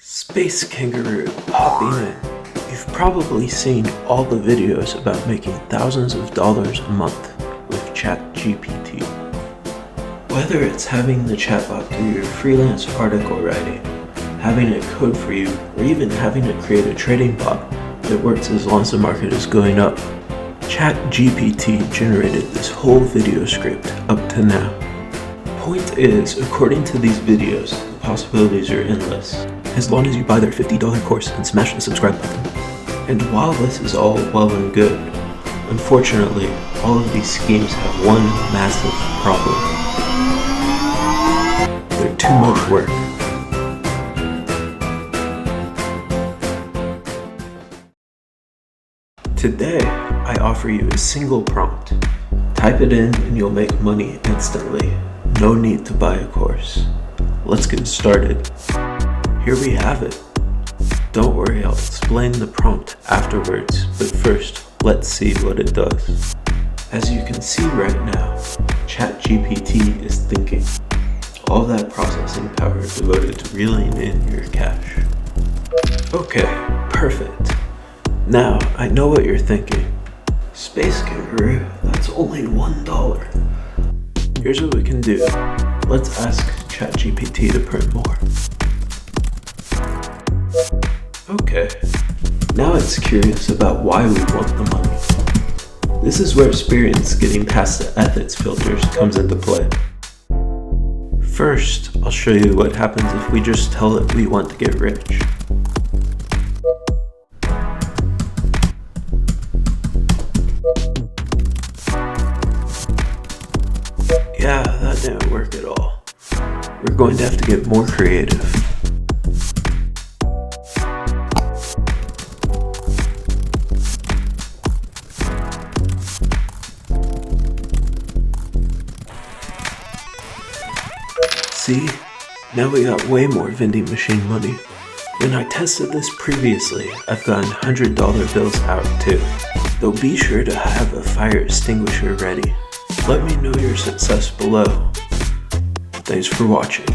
Space Kangaroo, hopping in. You've probably seen all the videos about making thousands of dollars a month with ChatGPT. Whether it's having the chatbot do your freelance article writing, having it code for you, or even having it create a trading bot that works as long as the market is going up, ChatGPT generated this whole video script up to now. Point is, according to these videos, the possibilities are endless, as long as you buy their $50 course and smash the subscribe button. And while this is all well and good, unfortunately, all of these schemes have one massive problem. They're too much work. Today, I offer you a single prompt. Type it in and you'll make money instantly. No need to buy a course. Let's get started. Here we have it. Don't worry, I'll explain the prompt afterwards, but first, let's see what it does. As you can see right now, ChatGPT is thinking. All that processing power devoted to reeling in your cash. Okay, perfect. Now, I know what you're thinking. Space Kangaroo, that's only $1. Here's what we can do. Let's ask ChatGPT to print more. Okay, now it's curious about why we want the money. This is where experience getting past the ethics filters comes into play. First, I'll show you what happens if we just tell it we want to get rich. Yeah, that didn't work at all. We're going to have to get more creative. See? Now we got way more vending machine money. When I tested this previously, I've gotten $100 bills out too. Though be sure to have a fire extinguisher ready. Let me know your success below. Thanks for watching.